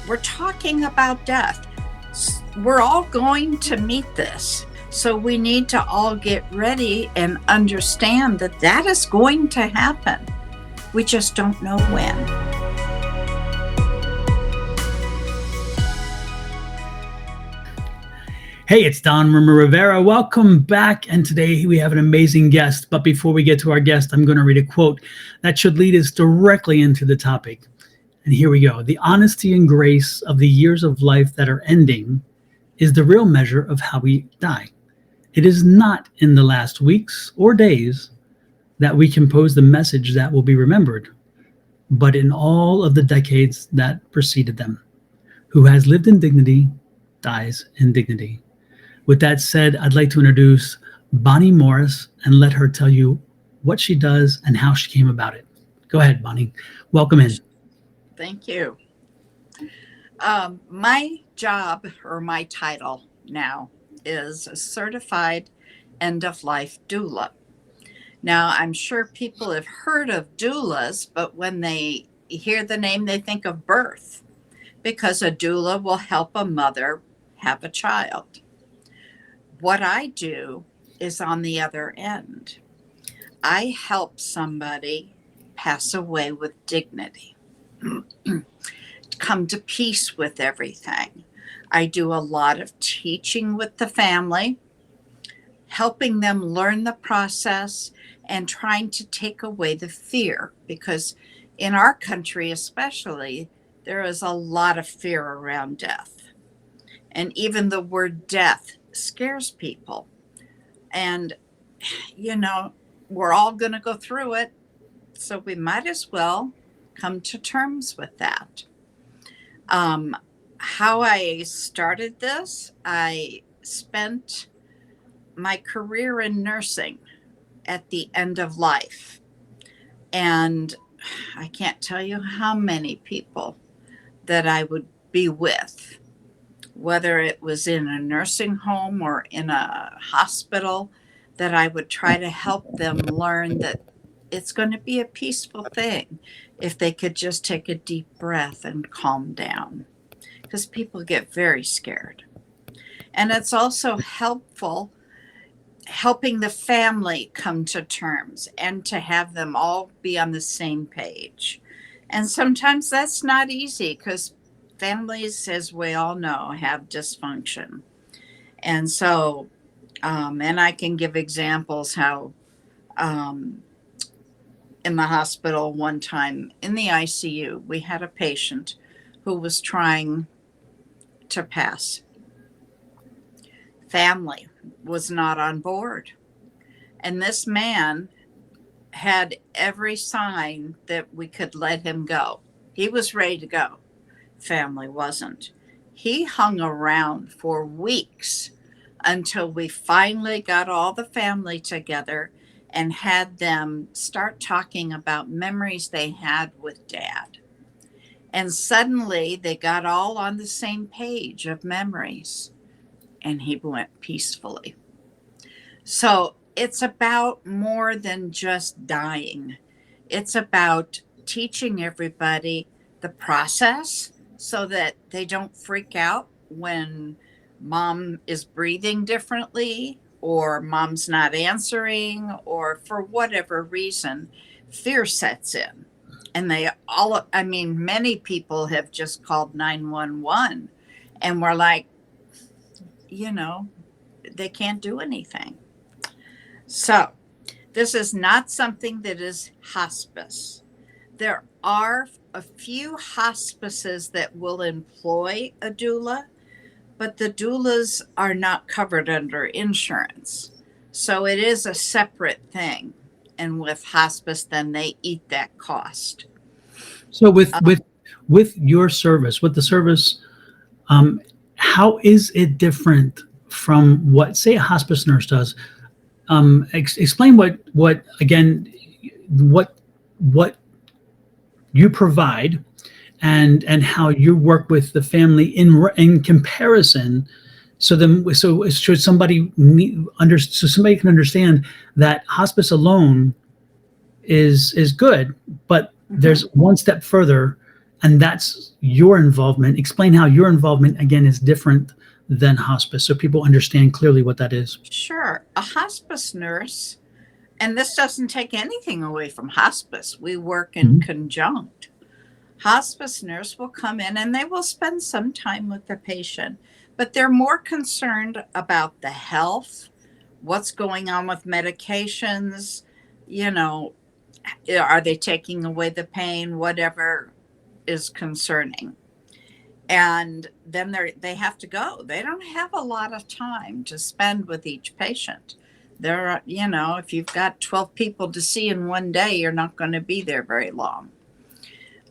We're talking about death. We're all going to meet this. So we need to all get ready and understand that that is going to happen. We just don't know when. Hey, it's Don Rumer-Rivera. Welcome back. And today we have an amazing guest. But before we get to our guest, I'm going to read a quote that should lead us directly into the topic. And here we go. The honesty and grace of the years of life that are ending is the real measure of how we die. It is not in the last weeks or days that we compose the message that will be remembered, but in all of the decades that preceded them. Who has lived in dignity dies in dignity. With that said, I'd like to introduce Bonnie Morris and let her tell you what she does and how she came about it. Go ahead, Bonnie. Welcome in. Thank you. My job, or my title now, is a certified end-of-life doula. Now, I'm sure people have heard of doulas, but when they hear the name, they think of birth, because a doula will help a mother have a child. What I do is on the other end. I help somebody pass away with dignity, come to peace with everything. I do a lot of teaching with the family, helping them learn the process and trying to take away the fear, because in our country especially, there is a lot of fear around death. And even the word death scares people. And, we're all going to go through it. So we might as well come to terms with that. How I started this, I spent my career in nursing at the end of life. And I can't tell you how many people that I would be with, whether it was in a nursing home or in a hospital, that I would try to help them learn that it's going to be a peaceful thing if they could just take a deep breath and calm down, because people get very scared. And it's also helpful helping the family come to terms and to have them all be on the same page. And sometimes that's not easy, because families, as we all know, have dysfunction. And so, and I can give examples how in the hospital one time in the ICU, we had a patient who was trying to pass. Family was not on board. And this man had every sign that we could let him go. He was ready to go. Family wasn't. He hung around for weeks until we finally got all the family together and had them start talking about memories they had with Dad. And suddenly they got all on the same page of memories, and he went peacefully. So it's about more than just dying. It's about teaching everybody the process so that they don't freak out when mom is breathing differently, or mom's not answering, or for whatever reason, fear sets in. And many people have just called 911, and we're like, they can't do anything. So this is not something that is hospice. There are a few hospices that will employ a doula, but the doulas are not covered under insurance. So it is a separate thing. And with hospice, then they eat that cost. So with your service, with the service, how is it different from what, say, a hospice nurse does? Explain what you provide, and how you work with the family in comparison. So should somebody so somebody can understand that hospice alone is good, but there's one step further, and that's your involvement. Explain how your involvement again is different than hospice, so people understand clearly what that is. Sure. A hospice nurse, and this doesn't take anything away from hospice, we work in Mhm. conjunct. Hospice nurse will come in and they will spend some time with the patient, but they're more concerned about the health, what's going on with medications, you know, are they taking away the pain, whatever is concerning. And then they have to go. They don't have a lot of time to spend with each patient. There are, if you've got 12 people to see in one day, you're not going to be there very long.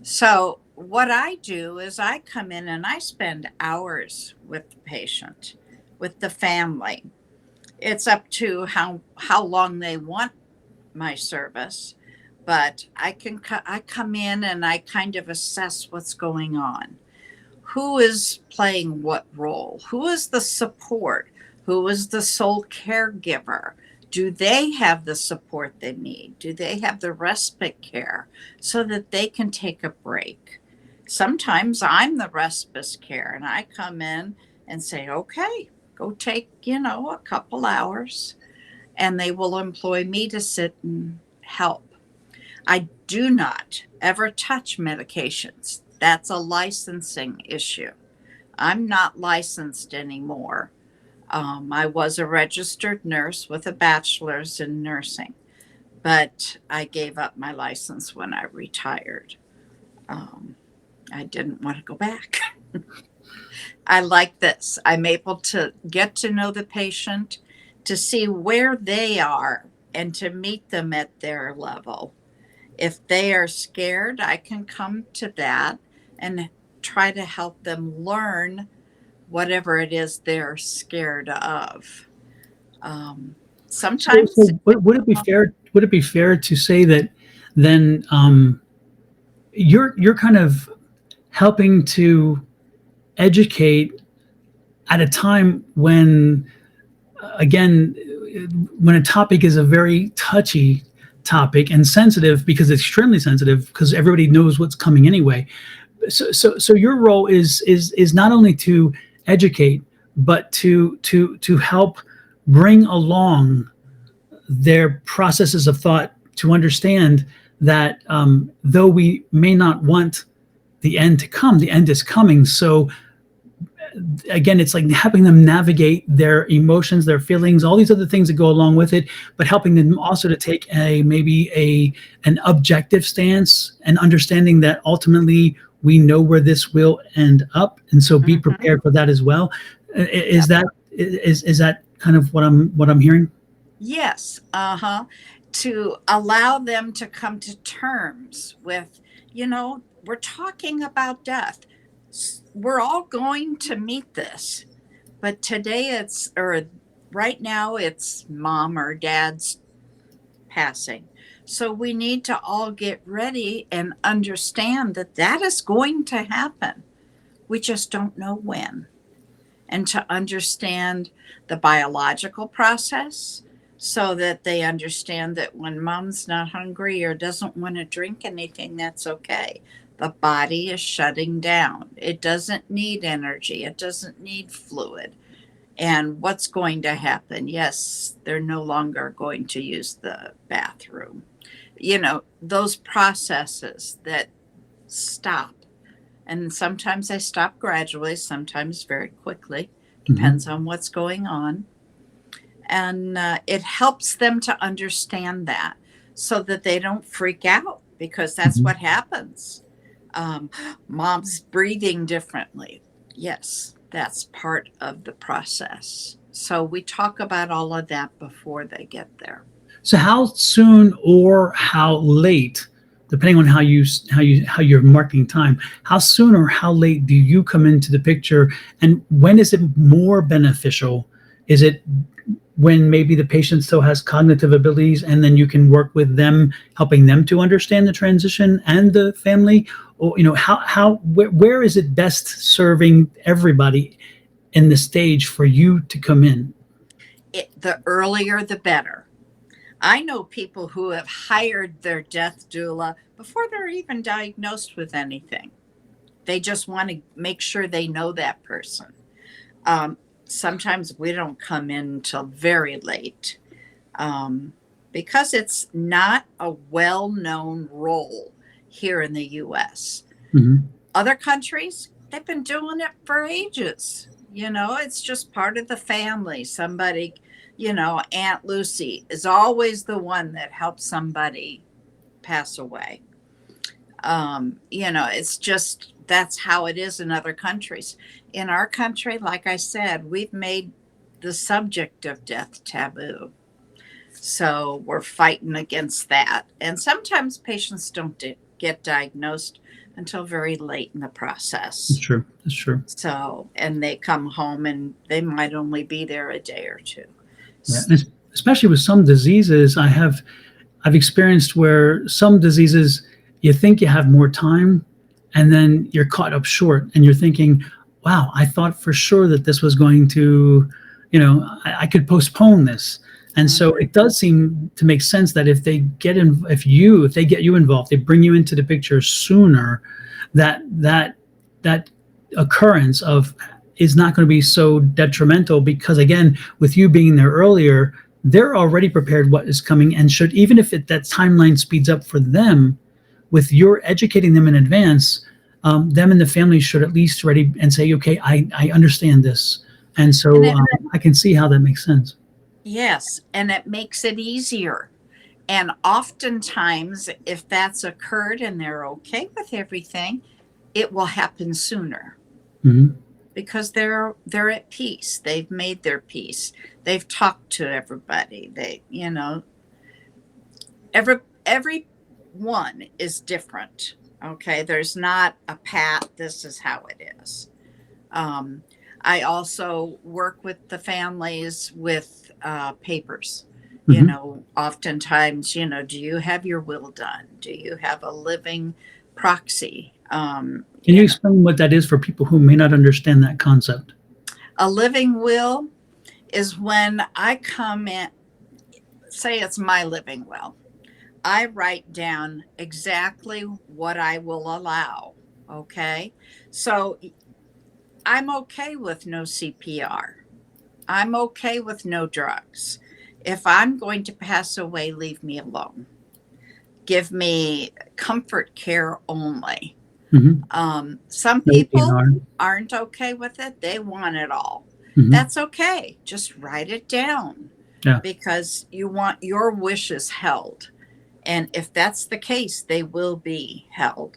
So what I do is I come in and I spend hours with the patient, with the family. It's up to how long they want my service, but I come in and I kind of assess what's going on. Who is playing what role? Who is the support? Who is the sole caregiver? Do they have the support they need? Do they have the respite care so that they can take a break? Sometimes I'm the respite care and I come in and say, okay, go take, a couple hours, and they will employ me to sit and help. I do not ever touch medications. That's a licensing issue. I'm not licensed anymore. I was a registered nurse with a bachelor's in nursing, but I gave up my license when I retired. Um, I didn't want to go back. I like this. I'm able to get to know the patient, to see where they are, and to meet them at their level. If they are scared, I can come to that and try to help them learn whatever it is they're scared of. Um, Sometimes, So would it be fair? Would it be fair to say that then you're kind of helping to educate at a time when, again, when a topic is a very touchy topic and sensitive, because it's extremely sensitive because everybody knows what's coming anyway. So your role is not only to educate, but to help bring along their processes of thought to understand that, though we may not want the end to come, the end is coming. So again, it's like helping them navigate their emotions, their feelings, all these other things that go along with it, but helping them also to take an objective stance and understanding that ultimately we know where this will end up, and so be mhm, prepared for that as well. yeah. Is that kind of what I'm hearing? Yes, to allow them to come to terms with, we're talking about death. We're all going to meet this, but today or right now it's mom or dad's passing. So we need to all get ready and understand that that is going to happen. We just don't know when. And to understand the biological process so that they understand that when mom's not hungry or doesn't want to drink anything, that's okay. The body is shutting down. It doesn't need energy, it doesn't need fluid. And what's going to happen? Yes, they're no longer going to use the bathroom. Those processes that stop. And sometimes they stop gradually, sometimes very quickly. Mhm. Depends on what's going on. And it helps them to understand that so that they don't freak out, because that's Mhm. what happens. Um, Mom's breathing differently. Yes, that's part of the process. So we talk about all of that before they get there. So how soon or how late, depending on how you're marking time, how soon or how late do you come into the picture, and when is it more beneficial? Is it when maybe the patient still has cognitive abilities and then you can work with them, helping them to understand the transition and the family? Or where is it best serving everybody in the stage for you to come in? The earlier, the better. I know people who have hired their death doula before they're even diagnosed with anything. They just want to make sure they know that person. Um, Sometimes we don't come in until very late, um, because it's not a well-known role here in the US. Hmm. Other countries, they've been doing it for ages. It's just part of the family. Somebody, Aunt Lucy is always the one that helps somebody pass away. It's just that's how it is in other countries. In our country, like I said, we've made the subject of death taboo. So we're fighting against that. And sometimes patients don't get diagnosed until very late in the That's process. true. That's true. So, and they come home and they might only be there a day or two. Yeah. And especially with some diseases, I've experienced where some diseases you think you have more time and then you're caught up short and you're thinking, wow, I thought for sure that this was going to, I could postpone this. And so Mhm. it does seem to make sense that if they get in, if they get you involved, they bring you into the picture sooner, that occurrence of is not going to be so detrimental because again, with you being there earlier, they're already prepared what is coming and should even if that timeline speeds up for them with your educating them in advance, them and the family should at least ready and say okay, I understand this, and And so I can see how that makes sense. yes, and it makes it easier. And oftentimes, if that's occurred and they're okay with everything, it will happen sooner Hmm. because they're at peace. They've made their peace. They've talked to everybody. Every one is different. Okay, there's not a pat. This is how it is. Um, I also work with the families with papers. Hmm. Oftentimes, do you have your will done? Do you have a living proxy? Can you explain what that is for people who may not understand that concept? A living will is when I come in, say it's my living will. I write down exactly what I will allow. Okay. So I'm okay with no CPR. I'm okay with no drugs. If I'm going to pass away, leave me alone. Give me comfort care only. Hmm. Some No people DNR. aren't okay with it, they want it all. Hmm. That's okay. Just write it down Yeah. because you want your wishes held. And if that's the case, they will be held.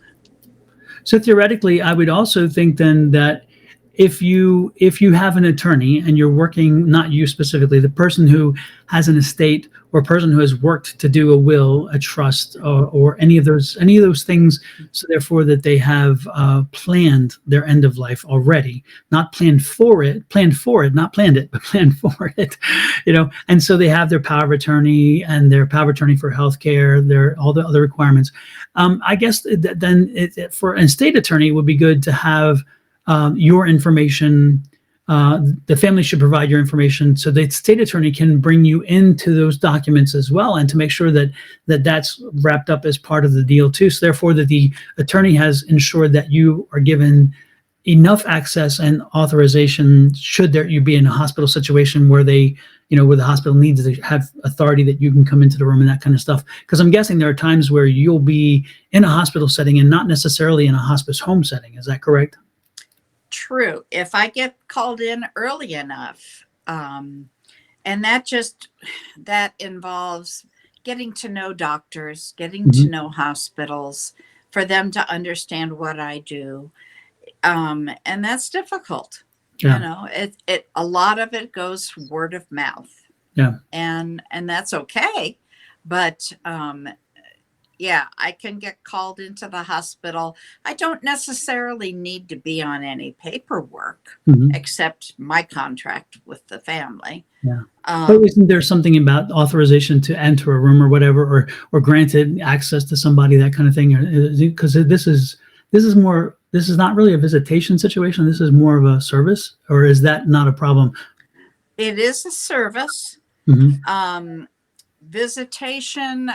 So theoretically, I would also think then that if you have an attorney and you're working, not you specifically, the person who has an estate or person who has worked to do a will, a trust, or any of those things, so therefore that they have planned their end of life already, not planned for it, not planned it, but planned for it, and so they have their power of attorney and their power of attorney for healthcare, their all the other requirements. I guess then for an estate attorney, it would be good to have your information. The family should provide your information so the state attorney can bring you into those documents as well, and to make sure that's wrapped up as part of the deal too. So therefore, that the attorney has ensured that you are given enough access and authorization should you be in a hospital situation where where the hospital needs to have authority that you can come into the room and that kind of stuff. Because I'm guessing there are times where you'll be in a hospital setting and not necessarily in a hospice home setting. Is that correct? True. If I get called in early enough, and that involves getting to know doctors, getting to Hmm. know hospitals, for them to understand what I do. And that's difficult. Yeah. It a lot of it goes word of mouth, Yeah. and that's okay. But yeah, I can get called into the hospital. I don't necessarily need to be on any paperwork Hmm. except my contract with the family. Yeah. But Um, isn't there something about authorization to enter a room or whatever, or granted access to somebody, that kind of thing? Because this is not really a visitation situation. This is more of a service, or is that not a problem? it is a service. Hmm. Um, Visitation,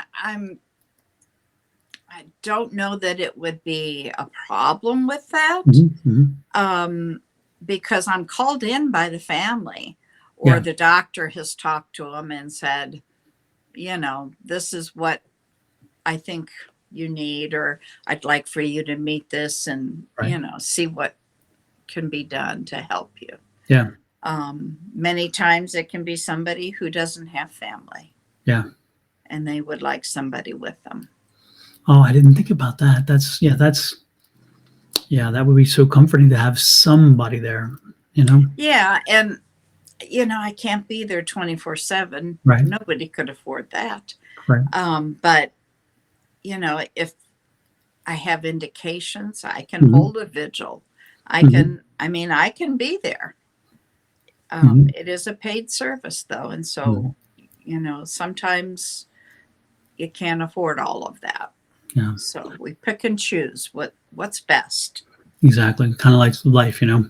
I don't know that it would be a problem with that, because I'm called in by the family, or Yeah. the doctor has talked to them and said, this is what I think you need, or I'd like for you to meet this and, Right. see what can be done to help you. Yeah. Many times it can be somebody who doesn't have family. Yeah. And they would like somebody with them. Oh, I didn't think about that. That would be so comforting to have somebody there, Yeah. And, I can't be there 24/7. Right. Nobody could afford that. Right. But, if I have indications, I can hold a vigil. I can be there. It is a paid service, though. And so, sometimes you can't afford all of that. Yeah. So we pick and choose what's best. Exactly. Kind of like life, go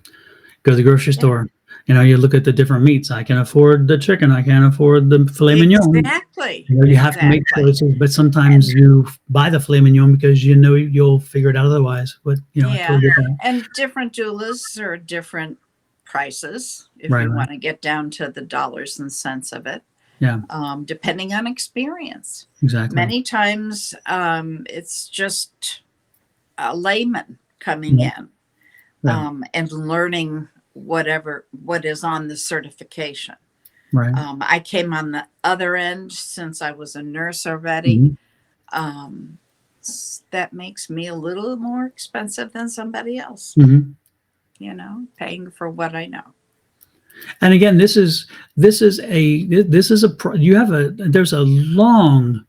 to the grocery store. You look at the different meats. I can afford the chicken. I can't afford the filet mignon. Exactly. You have to make choices, but sometimes you buy the filet mignon because you'll figure it out otherwise. But and different doulas are different prices if Right, you right. want to get down to the dollars and cents of it. Yeah. Depending on experience. Exactly. Many times it's just a layman coming in and learning what is on the certification. Right. I came on the other end since I was a nurse already. That makes me a little more expensive than somebody else, paying for what I know. And again, there's a long,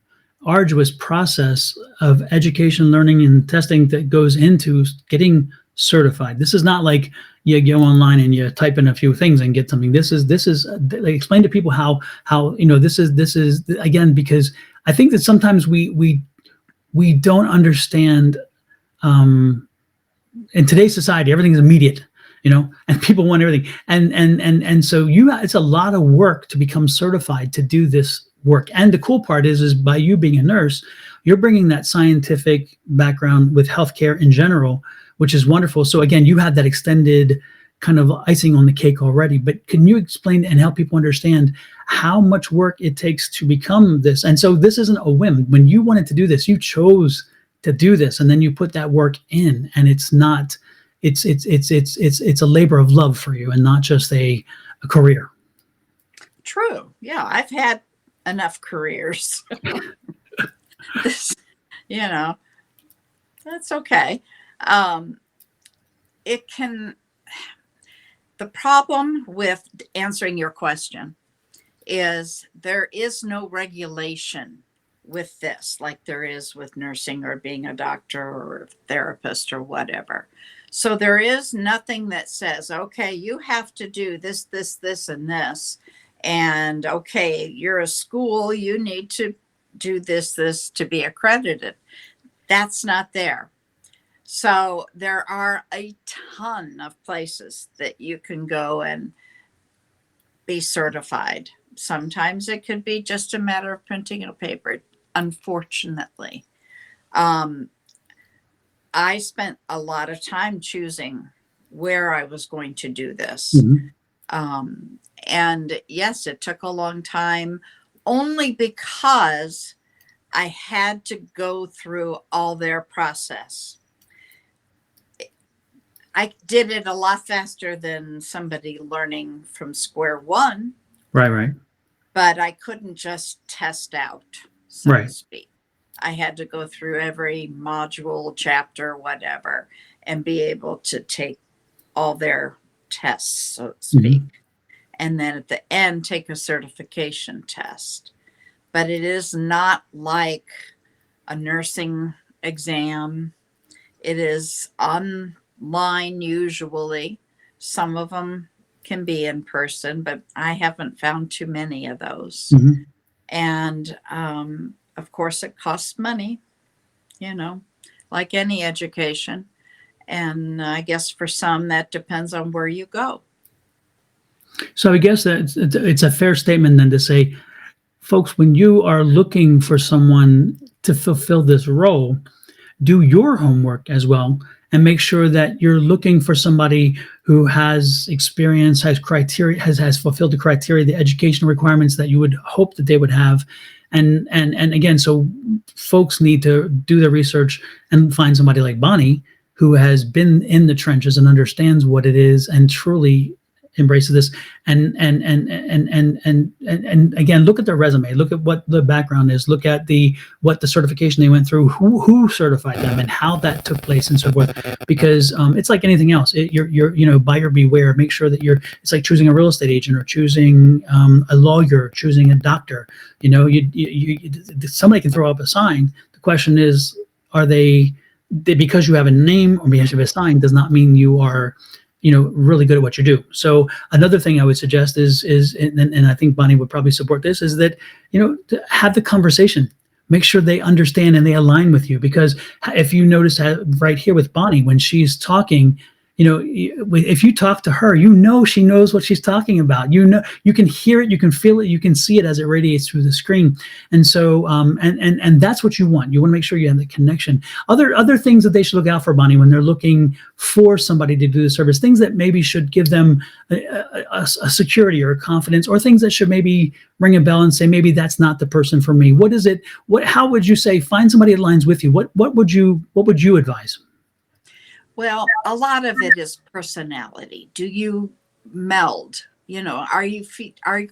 arduous process of education, learning, and testing that goes into getting certified. This is not like you go online and you type in a few things and get something. This is explain to people how this is again, because I think that sometimes we don't understand. In today's society, everything is immediate, and people want everything. And so it's a lot of work to become certified to do this work. And the cool part is by you being a nurse, you're bringing that scientific background with healthcare in general, which is wonderful. So again, you have that extended kind of icing on the cake already. But can you explain and help people understand how much work it takes to become this? And so this isn't a whim. When you wanted to do this, you chose to do this, and then you put that work in, and it's a labor of love for you, and not just a career. True. Yeah, I've had enough careers. That's okay. The problem with answering your question is there is no regulation with this, like there is with nursing or being a doctor or a therapist or whatever. So there is nothing that says, okay, you have to do this, this, this, and this. And okay, you're a school, you need to do this to be accredited. That's not there. So there are a ton of places that you can go and be certified. Sometimes it could be just a matter of printing a paper, unfortunately. I spent a lot of time choosing where I was going to do this. And yes, it took a long time, only because I had to go through all their process. I did it a lot faster than somebody learning from square one. Right. But I couldn't just test out, so to speak. I had to go through every module, chapter, whatever, and be able to take all their tests, so to speak. And then at the end, take a certification test. But it is not like a nursing exam. It is online usually. Some of them can be in person, but I haven't found too many of those. And of course, it costs money, like any education. And I guess for some, that depends on where you go. So I guess that it's a fair statement then to say, folks, when you are looking for someone to fulfill this role, do your homework as well and make sure that you're looking for somebody who has experience, has criteria, has fulfilled the criteria, the educational requirements that you would hope that they would have. And again, so folks need to do their research and find somebody like Bonnie who has been in the trenches and understands what it is and truly embraces this. And again, look at their resume, look at what the background is, look at what the certification they went through, who certified them, and how that took place, and so forth. Because it's like anything else. You're buyer beware. Make sure that it's like choosing a real estate agent or choosing a lawyer, choosing a doctor. Somebody can throw up a sign. The question is, are they because you have a name or because you have a sign does not mean you are really good at what you do. So another thing I would suggest is and I think Bonnie would probably support this, is that to have the conversation. Make sure they understand and they align with you, because if you notice right here with Bonnie, when she's talking, if you talk to her, she knows what she's talking about. You can hear it, you can feel it, you can see it as it radiates through the screen. And so, and that's what you want. You want to make sure you have the connection. Other things that they should look out for, Bonnie, when they're looking for somebody to do the service, things that maybe should give them a security or a confidence, or things that should maybe ring a bell and say, maybe that's not the person for me. What is it? How would you say, find somebody that aligns with you? What would you advise? Well, a lot of it is personality. Do you meld? Are you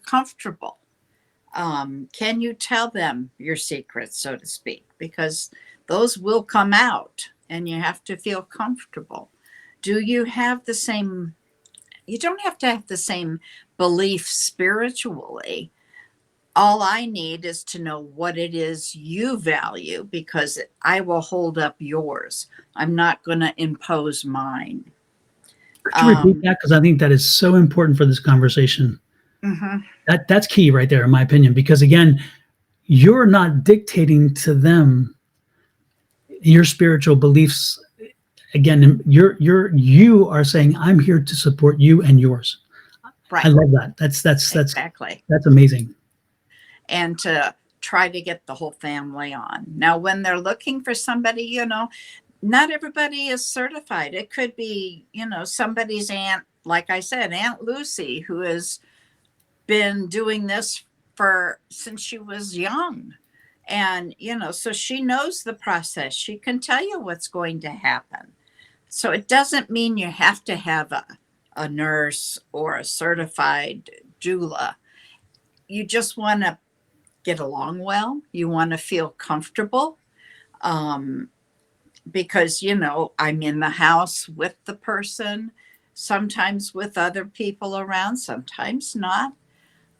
comfortable? Can you tell them your secrets, so to speak? Because those will come out and you have to feel comfortable. Do you have the same, you don't have to have the same belief spiritually. All I need is to know what it is you value, because I will hold up yours. I'm not going to impose mine. Could you repeat that? Because I think that is so important for this conversation. Mm-hmm. That's key right there, in my opinion, because again, you're not dictating to them your spiritual beliefs. Again, you are saying, I'm here to support you and yours. Right. I love that. That's exactly. That's amazing. And to try to get the whole family on. Now, when they're looking for somebody, not everybody is certified. It could be, somebody's aunt, like I said, Aunt Lucy, who has been doing this since she was young. And, so she knows the process. She can tell you what's going to happen. So it doesn't mean you have to have a nurse or a certified doula. You just want to get along well. You want to feel comfortable. Because, I'm in the house with the person, sometimes with other people around, sometimes not.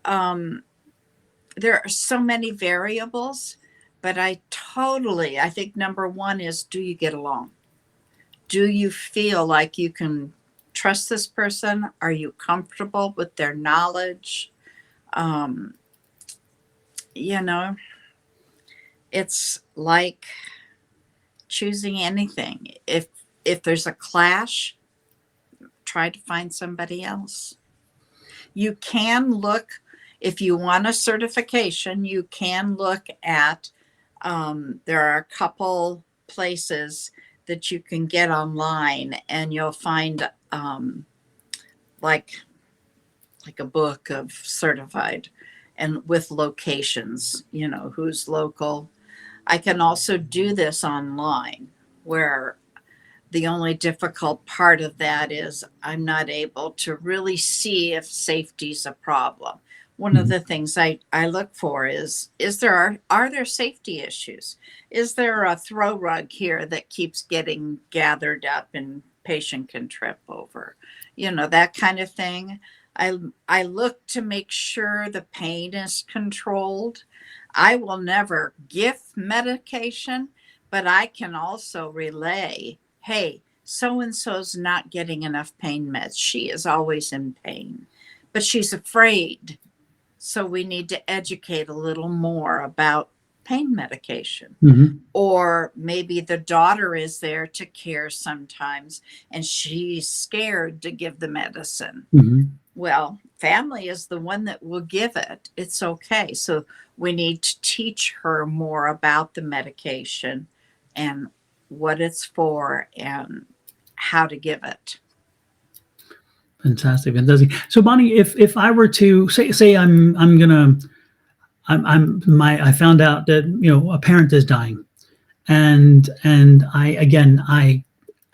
There are so many variables, but I think number one is, do you get along? Do you feel like you can trust this person? Are you comfortable with their knowledge? It's like choosing anything. If there's a clash, try to find somebody else. You can look, if you want a certification, you can look at, there are a couple places that you can get online, and you'll find like a book of certified, and with locations, who's local. I can also do this online, where the only difficult part of that is I'm not able to really see if safety's a problem. One of the things I look for is are there safety issues? Is there a throw rug here that keeps getting gathered up and patient can trip over? That kind of thing. I look to make sure the pain is controlled. I will never gift medication, but I can also relay, hey, so and so's not getting enough pain meds. She is always in pain, but she's afraid. So we need to educate a little more about pain medication. Mm-hmm. Or maybe the daughter is there to care sometimes, and she's scared to give the medicine. Mm-hmm. Well, family is the one that will give it. It's okay. So we need to teach her more about the medication and what it's for, and how to give it. Fantastic, fantastic. So, Bonnie, if I were to say I found out that a parent is dying, and I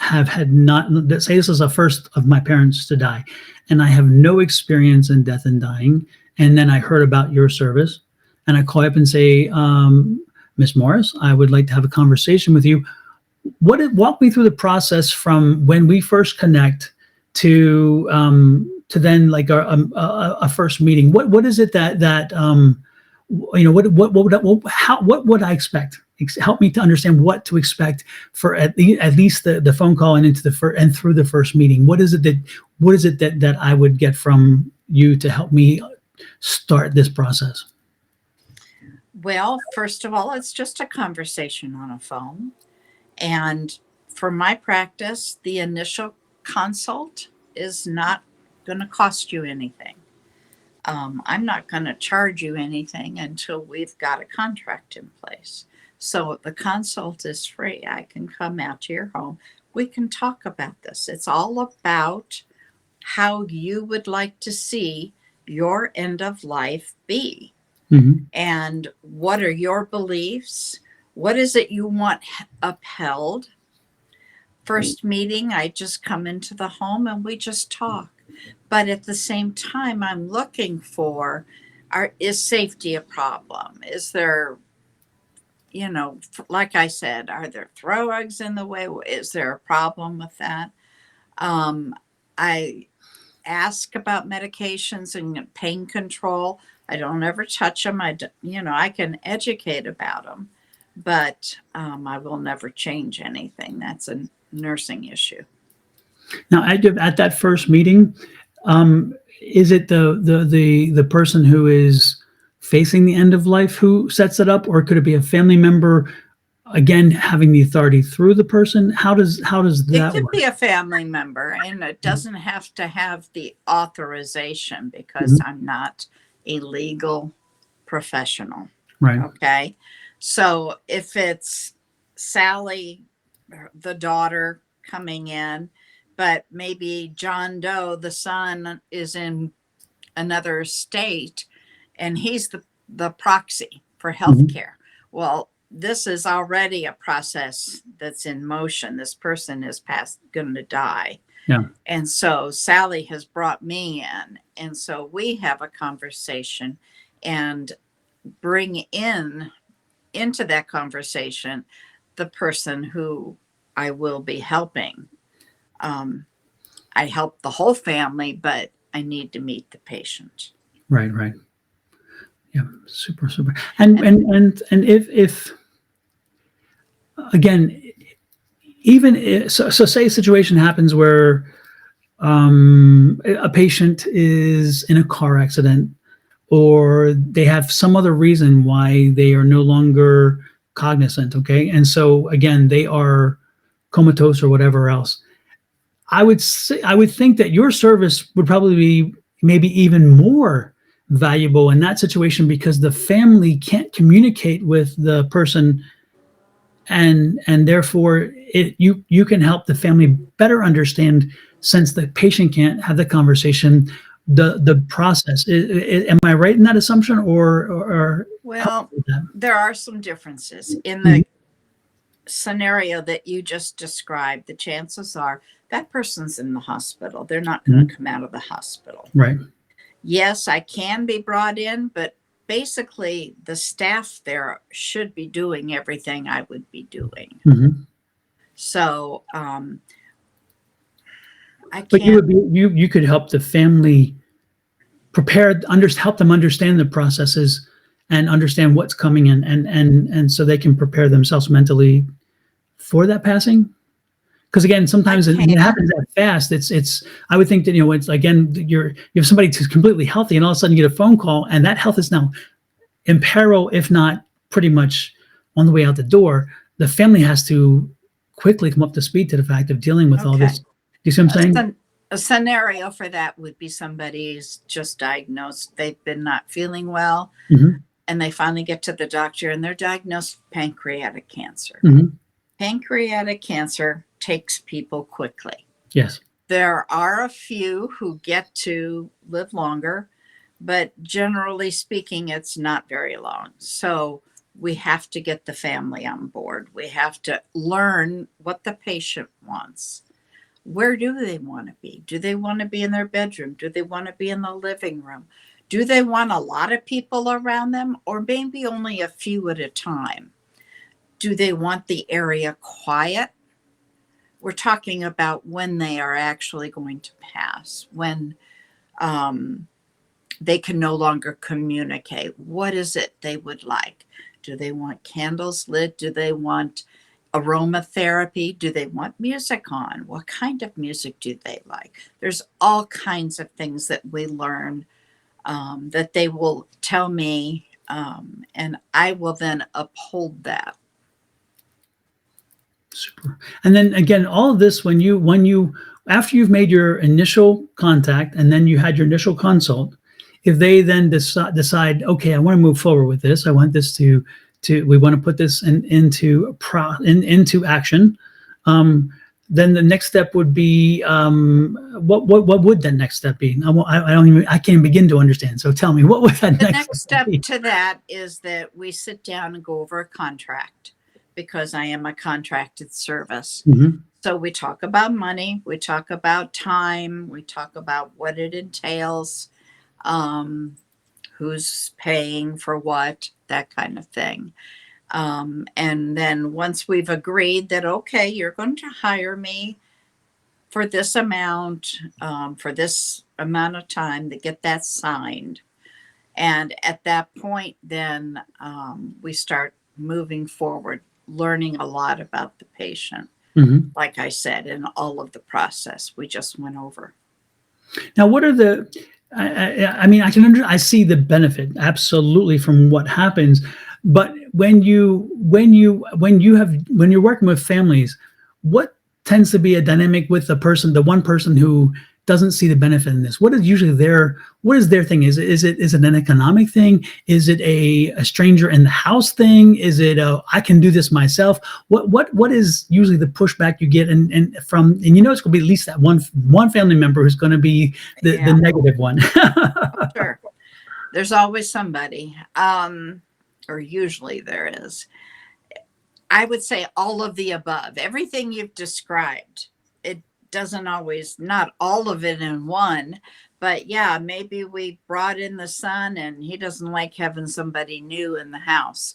have had not, let's say this is the first of my parents to die, and I have no experience in death and dying, and then I heard about your service, and I call up and say, Miss Morris, I would like to have a conversation with you. Walk me through the process from when we first connect to then like a first meeting. What is it that what would I expect? Help me to understand what to expect for at least the phone call and and through the first meeting. What is it that I would get from you to help me start this process? Well, first of all, it's just a conversation on a phone. And for my practice, the initial consult is not going to cost you anything. I'm not going to charge you anything until we've got a contract in place. So the consult is free. I can come out to your home. We can talk about this. It's all about how you would like to see your end of life be. Mm-hmm. And what are your beliefs? What is it you want upheld? First meeting, I just come into the home and we just talk. But at the same time, I'm looking for, is safety a problem? Is there, like I said, are there drugs in the way? Is there a problem with that? I ask about medications and pain control. I don't ever touch them. I can educate about them, but I will never change anything. That's a nursing issue. Now, at that first meeting, is it the person who is facing the end of life who sets it up, or could it be a family member, again having the authority through the person? How does It that could work? be a family member, and it doesn't have to have the authorization because Mhm. I'm not a legal professional. Right. Okay. So if it's Sally, the daughter, coming in, but maybe John Doe, the son, is in another state and he's the proxy for Mhm. healthcare. Well, this is already a process that's in motion. This person is going to die. Yeah. And so Sally has brought me in. And so we have a conversation and bring into that conversation the person who I will be helping. I help the whole family, but I need to meet the patient. Right. Right. Yeah. Super. Super. And if again, even so, say a situation happens where a patient is in a car accident, or they have some other reason why they are no longer cognizant. Okay. And so again, they are comatose or whatever else. I would think that your service would probably be maybe even more valuable in that situation, because the family can't communicate with the person, and therefore you can help the family better understand, since the patient can't have the conversation, the process. Am I right in that assumption, or help Well, me with that? there are some differences in Mhm. the scenario that you just described. The chances are that person's in the hospital. They're not going Mhm. to come out of the hospital. Right. Yes, I can be brought in, but basically the staff there should be doing everything I would be doing. Mhm. So I But can't. you could help the family help them understand the processes and understand what's coming in, and so they can prepare themselves mentally for that passing. Because again, I sometimes when it can. happens that fast, it's I would think that it's again you have somebody who's completely healthy, and all of a sudden you get a phone call, and that health is now in peril, if not pretty much on the way out the door. The family has to quickly come up to speed to the fact of dealing with all this. Okay. Do you see what I'm saying? A scenario for that would be somebody's just diagnosed. They've been not feeling well, Hmm. and they finally get to the doctor and they're diagnosed with pancreatic cancer. Hmm. Pancreatic cancer takes people quickly. Yes. There are a few who get to live longer, but generally speaking, it's not very long. So we have to get the family on board. We have to learn what the patient wants. Where do they want to be? Do they want to be in their bedroom? Do they want to be in the living room? Do they want a lot of people around them, or maybe only a few at a time? Do they want the area quiet? We're talking about when they are actually going to pass, when um, they can no longer communicate. What is it they would like? Do they want candles lit? Do they want aromatherapy? Do they want music on? What kind of music do they like? There's all kinds of things that we learn that they will tell me, and I will then uphold that. Super. And then again, all of this when you after you've made your initial contact and then you had your initial consult, if they then decide, okay, I want to move forward with this, I want this to we want to put this into action. Then the next step would be what would the next step be? I can't begin to understand. So tell me, what would that The next next step step be? to that is that we sit down and go over a contract because I am a contracted service. Mhm. So we talk about money, we talk about time, we talk about what it entails, um, who's paying for what, that kind of thing. And then once we've agreed that, okay, you're going to hire me for this amount, for this amount of time, to get that signed. And at that point, then we start moving forward, learning a lot about the patient. Mhm. Like I said, in all of the process we just went over. Now, what are the? I mean, I see the benefit absolutely from what happens, but when you're working with families, what tends to be a dynamic with the one person who doesn't see the benefit in this? What is their thing? Is it an economic thing? Is it a stranger in the house thing? Is it I can do this myself? What is usually the pushback you get and you know it's going to be at least that one family member who's going to be the Yeah, negative one. sure. There's always somebody, or usually there is. I would say all of the above. Everything you've described. It doesn't always, not all of it in one, but yeah, maybe we brought in the son and he doesn't like having somebody new in the house.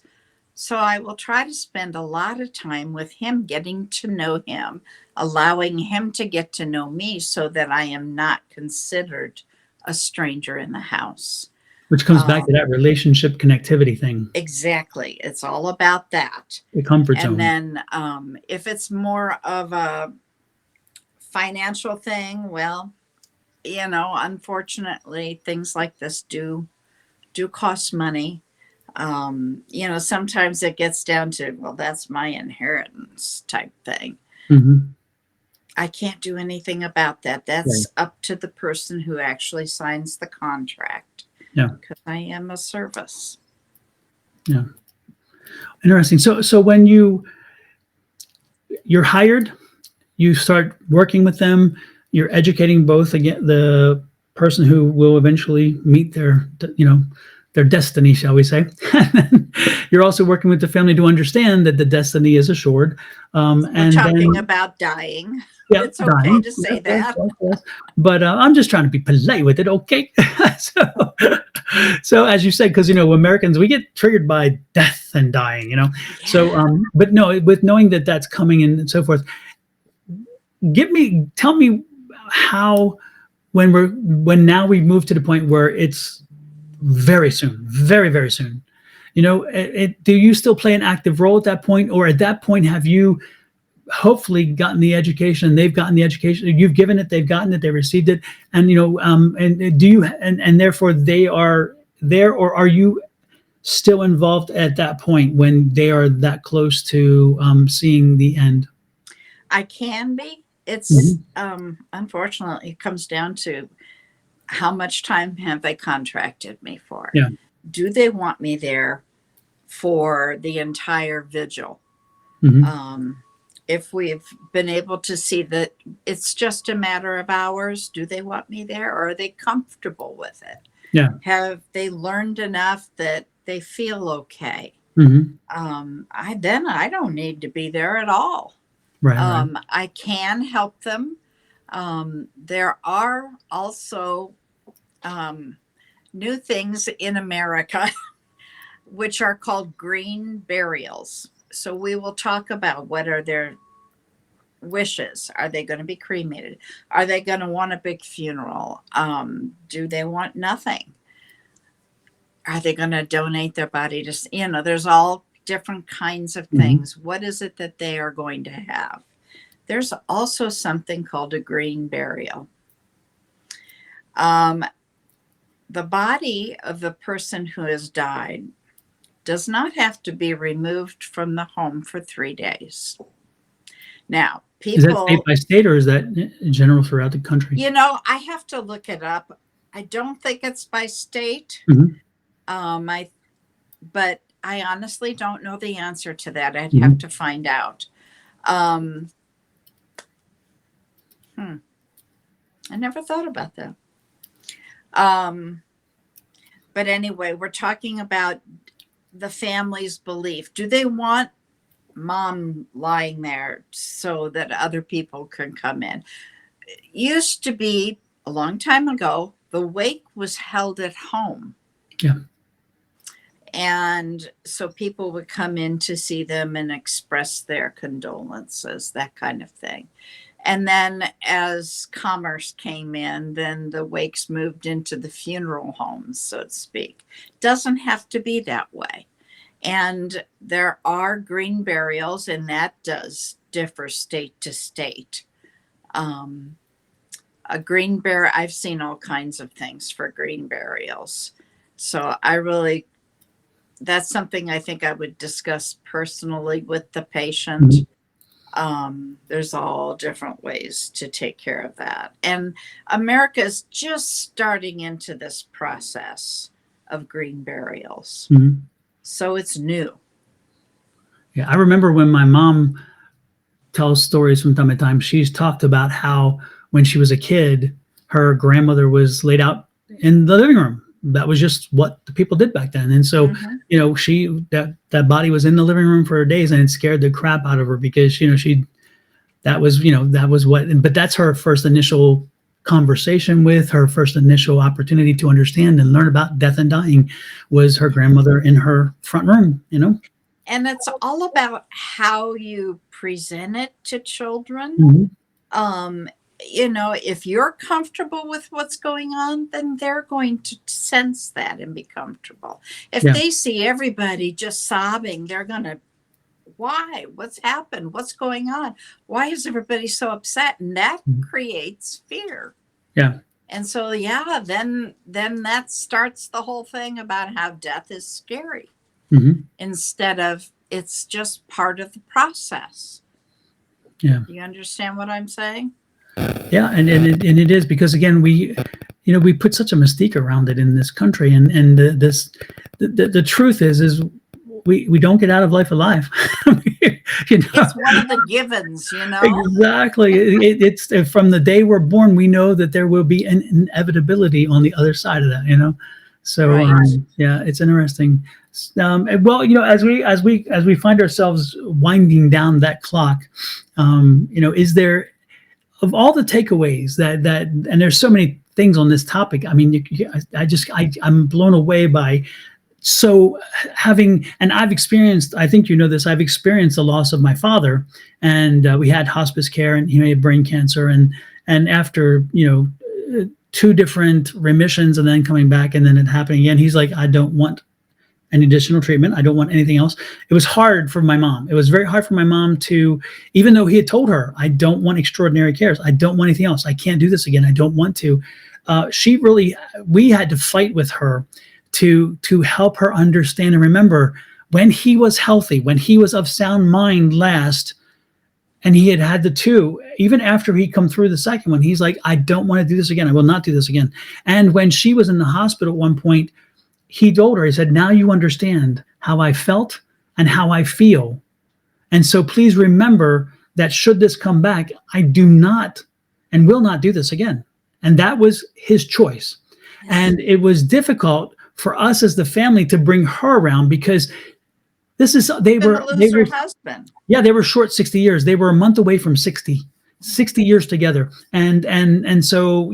So I will try to spend a lot of time with him, getting to know him, allowing him to get to know me so that I am not considered a stranger in the house. Which comes back to that relationship connectivity thing, Exactly. It's all about that. the comfort And zone. then if it's more of a financial thing, well, unfortunately, things like this do cost money. Sometimes it gets down to, well, that's my inheritance type thing. Hmm. I can't do anything about that. Right. That's up to the person who actually signs the contract Yeah. because I am a service. Yeah. Interesting. So when you're hired, you start working with them, you're educating both again the person who will eventually meet their destiny, shall we say. You're also working with the family to understand that the destiny is assured. We're And talking then, about dying. yeah, It's okay dying. to Yes, say yes, that. yes, yes. But I'm just trying to be polite with it, okay? so, so as you said, because Americans, we get triggered by death and dying. So, Yeah. but no, with knowing that that's coming and so forth, tell me how when now we move to the point where it's very soon, very very soon. Do you still play an active role at that point, or at that point have you hopefully gotten the education, they've gotten the education, you've given it, they've gotten it, they received it, and do you and therefore they are there, or are you still involved at that point when they are that close to seeing the end? I can be. It's Mhm. unfortunately it comes down to how much time have they contracted me for? Yeah. Do they want me there for the entire vigil? Hmm. Um, if we've been able to see that it's just a matter of hours, do they want me there, or are they comfortable with it? Yeah. Have they learned enough that they feel okay? Mm-hmm. I don't need to be there at all. Right. Right. I can help them. There are also new things in America which are called green burials. So we will talk about what are their wishes. Are they going to be cremated? Are they going to want a big funeral? Do they want nothing? Are they going to donate their body to, there's all different kinds of things. Mm-hmm. What is it that they are going to have? There's also something called a green burial. The body of the person who has died does not have to be removed from the home for 3 days. Now, people... Is that state by state, or is that in general throughout the country? I have to look it up. I don't think it's by state. Mm-hmm. But I honestly don't know the answer to that. I'd have to find out. I never thought about that. But anyway, we're talking about the family's belief. Do they want mom lying there so that other people can come in? It used to be, a long time ago, the wake was held at home. Yeah. And so people would come in to see them and express their condolences, that kind of thing. And then as commerce came in, then the wakes moved into the funeral homes, so to speak. Doesn't have to be that way. And there are green burials, and that does differ state to state. A green burial, I've seen all kinds of things for green burials. So that's something I think I would discuss personally with the patient. There's all different ways to take care of that. And America is just starting into this process of green burials. Mm-hmm. So it's new. Yeah, I remember when my mom tells stories from time to time, she's talked about how when she was a kid, her grandmother was laid out in the living room. That was just what the people did back then. And so, that body was in the living room for days, and it scared the crap out of her because, that was what, but that's her first initial conversation with, her first initial opportunity to understand and learn about death and dying was her grandmother in her front room, And it's all about how you present it to children. Mm-hmm. If you're comfortable with what's going on, then they're going to sense that and be comfortable. If they see everybody just sobbing, they're going to, why? What's happened? What's going on? Why is everybody so upset? And that creates fear. Yeah. And so, then that starts the whole thing about how death is scary. Mm-hmm. Instead of it's just part of the process. Yeah. Do you understand what I'm saying? Yeah, and it is, because again, we put such a mystique around it in this country, and the truth is we don't get out of life alive. It's one of the givens, Exactly. It's from the day we're born, we know that there will be an inevitability on the other side of that. So right. It's interesting. As we find ourselves winding down that clock, is there, of all the takeaways that and there's so many things on this topic. I mean, I'm blown away by and I've experienced, I think this, I've experienced the loss of my father, and we had hospice care, and he had brain cancer, and after 2 different remissions and then coming back and then it happening again, he's like, I don't want any additional treatment. I don't want anything else. It was hard for my mom. It was very hard for my mom to, even though he had told her, I don't want extraordinary cares. I don't want anything else. I can't do this again. I don't want to. We had to fight with her to help her understand and remember when he was healthy, when he was of sound mind last, and he had the 2, even after he come through the second one, he's like, I don't want to do this again. I will not do this again. And when she was in the hospital at one point, he told her, he said, now you understand how I felt and how I feel. And so please remember that should this come back, I do not and will not do this again. And that was his choice. And it was difficult for us as the family to bring her around because they Gonna were, lose her husband. yeah, they were short 60 years. They were a month away from 60 years together. And so,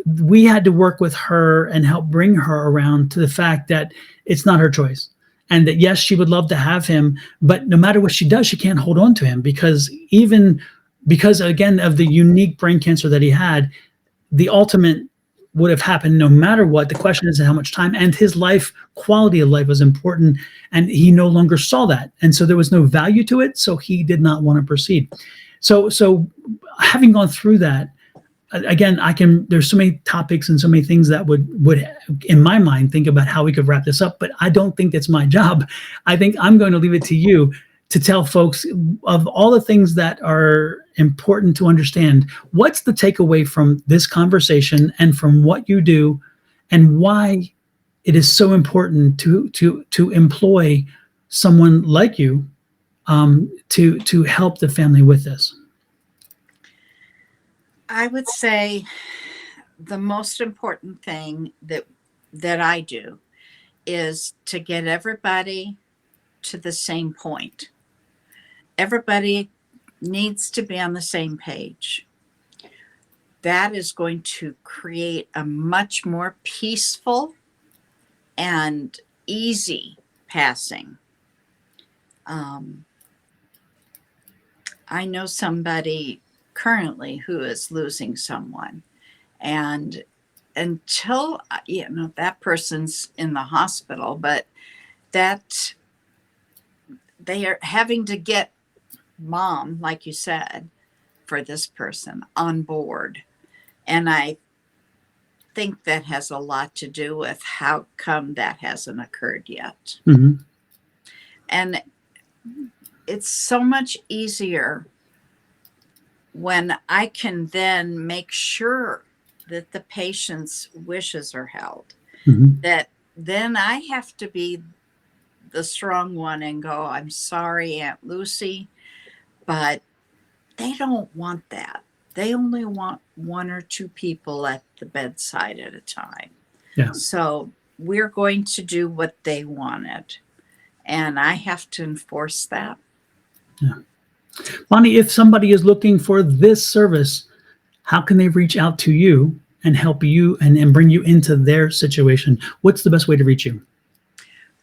we had to work with her and help bring her around to the fact that it's not her choice. And that, yes, she would love to have him, but no matter what she does, she can't hold on to him because again, of the unique brain cancer that he had, the ultimate would have happened no matter what. The question is how much time, and his life, quality of life was important, and he no longer saw that. And so there was no value to it. So he did not want to proceed. So having gone through that, again, there's so many topics and so many things that would in my mind think about how we could wrap this up, but I don't think that's my job. I think I'm going to leave it to you to tell folks of all the things that are important to understand. What's the takeaway from this conversation and from what you do, and why it is so important to employ someone like you to help the family with this? I would say the most important thing that I do is to get everybody to the same point. Everybody needs to be on the same page. That is going to create a much more peaceful and easy passing. I know somebody currently who is losing someone, and until that person's in the hospital, but that they are having to get mom, like you said, for this person on board. And I think that has a lot to do with how come that hasn't occurred yet. Mm-hmm. And it's so much easier when I can then make sure that the patient's wishes are held. Mm-hmm. That then I have to be the strong one and go, I'm sorry, Aunt Lucy, but they don't want that. They only want one or two people at the bedside at a time. Yeah. So we're going to do what they wanted. And I have to enforce that. Yeah. Bonnie, if somebody is looking for this service, how can they reach out to you and help you and bring you into their situation? What's the best way to reach you?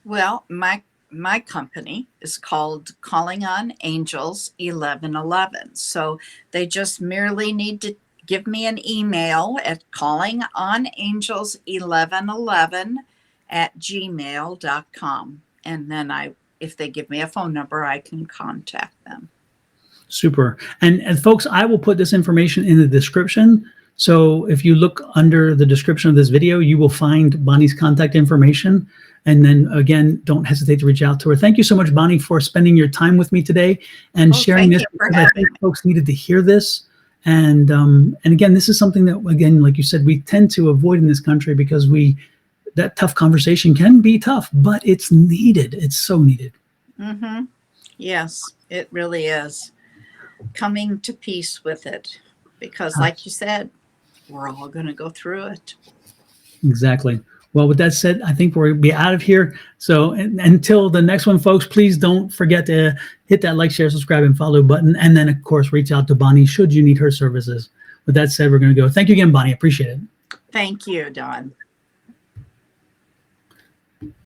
Well, my company is called Calling on Angels 1111. So they just merely need to give me an email at callingonangels1111@gmail.com. And then if they give me a phone number, I can contact them. Super. And folks, I will put this information in the description. So if you look under the description of this video, you will find Bonnie's contact information. And then again, don't hesitate to reach out to her. Thank you so much, Bonnie, for spending your time with me today and sharing this. I think folks needed to hear this. And again, this is something that, again, like you said, we tend to avoid in this country because that tough conversation can be tough, but it's needed. It's so needed. Mm-hmm. Yes, it really is. Coming to peace with it, because like you said, we're all going to go through it. Exactly. Well, with that said, I think we're going to be out of here. So until the next one, folks, please don't forget to hit that like, share, subscribe, and follow button. And then, of course, reach out to Bonnie should you need her services. With that said, we're going to go. Thank you again, Bonnie. Appreciate it. Thank you, Don.